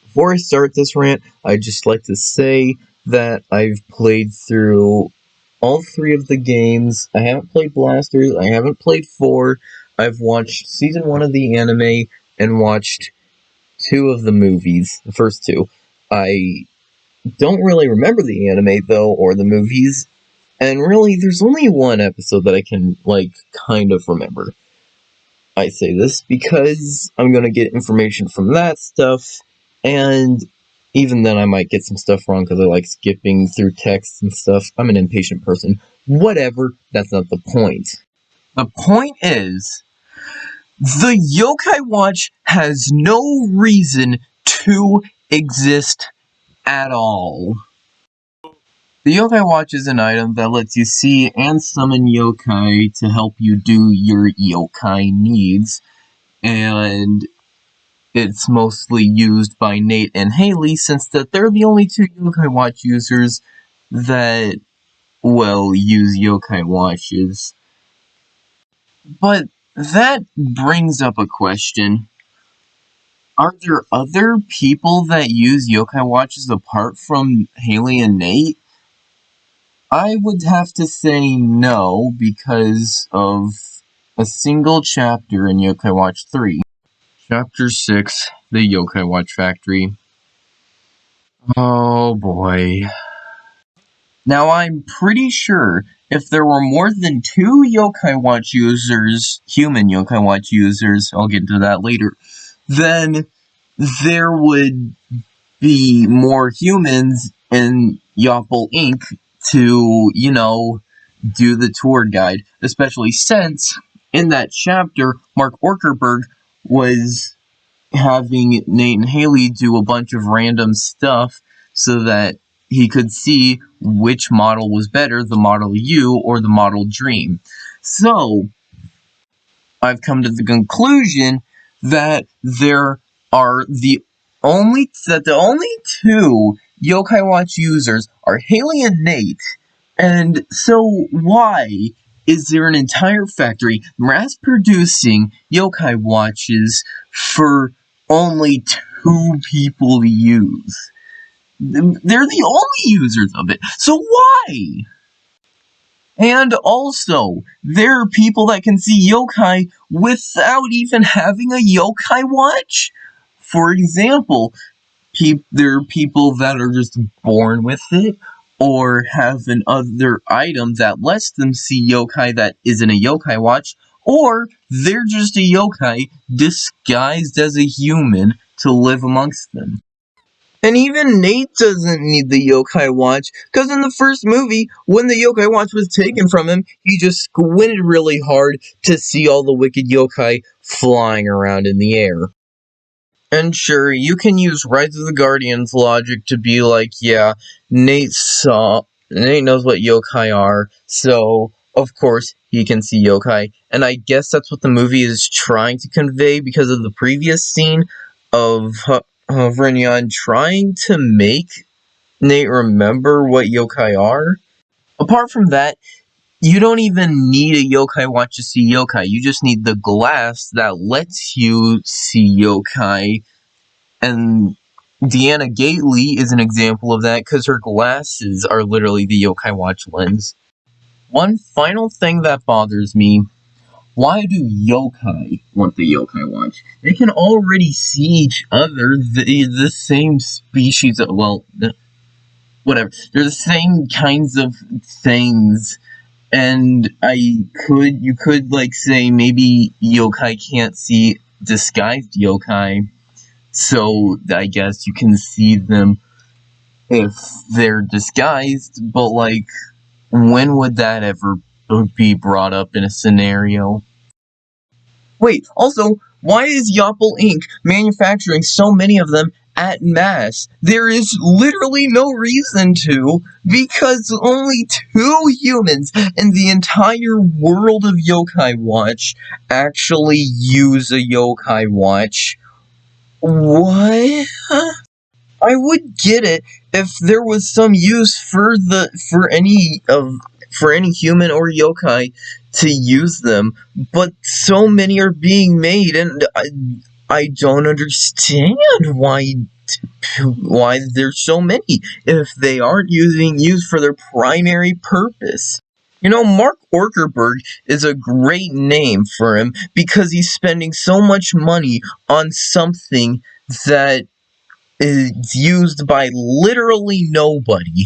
Before I start this rant, I'd just like to say that I've played through all 3 of the games. I haven't played Blasters, I haven't played 4, I've watched Season 1 of the anime, and watched 2 of the movies, the first 2. I don't really remember the anime, though, or the movies, and really, there's only one episode that I can, kind of remember. I say this because I'm gonna get information from that stuff, and even then I might get some stuff wrong because I like skipping through text and stuff. I'm an impatient person. Whatever, that's not the point. The point is, the Yokai Watch has no reason to exist at all. The Yokai Watch is an item that lets you see and summon yokai to help you do your yokai needs, and it's mostly used by Nate and Haley since that they're the only 2 Yokai Watch users that, use Yokai Watches. But that brings up a question. Are there other people that use Yokai Watches apart from Haley and Nate? I would have to say no, because of a single chapter in Yokai Watch 3. Chapter 6, The Yokai Watch Factory. Oh boy. Now I'm pretty sure if there were more than 2 Yokai Watch users, human Yokai Watch users, I'll get into that later, then there would be more humans in Yoppel Inc. to, do the tour guide, especially since, in that chapter, Mark Orkerberg was having Nate and Haley do a bunch of random stuff so that he could see which model was better, the Model U or the Model Dream. So, I've come to the conclusion that the only 2 Yokai Watch users are Haley and Nate, and so why is there an entire factory mass-producing Yokai Watches for only 2 people to use? They're the only users of it, so why? And also, there are people that can see yokai without even having a yokai watch. For example, there are people that are just born with it, or have an other item that lets them see yokai that isn't a yokai watch, or they're just a yokai disguised as a human to live amongst them. And even Nate doesn't need the yokai watch, because in the first movie, when the yokai watch was taken from him, he just squinted really hard to see all the wicked yokai flying around in the air. And sure, you can use Rise of the Guardians logic to be like, yeah, Nate knows what yokai are, so of course he can see yokai. And I guess that's what the movie is trying to convey because of the previous scene of Renyan trying to make Nate remember what yokai are. Apart from that, you don't even need a yokai watch to see yokai. You just need the glass that lets you see yokai. And Deanna Gately is an example of that because her glasses are literally the yokai watch lens. One final thing that bothers me. Why do yokai want the yokai watch? They can already see each other, the same species of, whatever. They're the same kinds of things, and you could say maybe yokai can't see disguised yokai, so I guess you can see them if they're disguised, but when would that ever be brought up in a scenario? Wait, also, why is Yoppel Inc. manufacturing so many of them at mass? There is literally no reason to, because only 2 humans in the entire world of Yokai Watch actually use a Yokai Watch. What? I would get it if there was some use for any human or yokai to use them, but so many are being made, and I don't understand why why there's so many if they aren't used for their primary purpose. Mark Orkerberg is a great name for him because he's spending so much money on something that is used by literally nobody.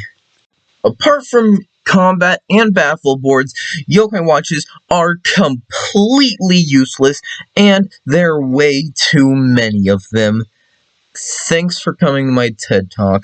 Apart from combat and battle boards, yokai watches are completely useless, and there are way too many of them. Thanks for coming to my TED Talk.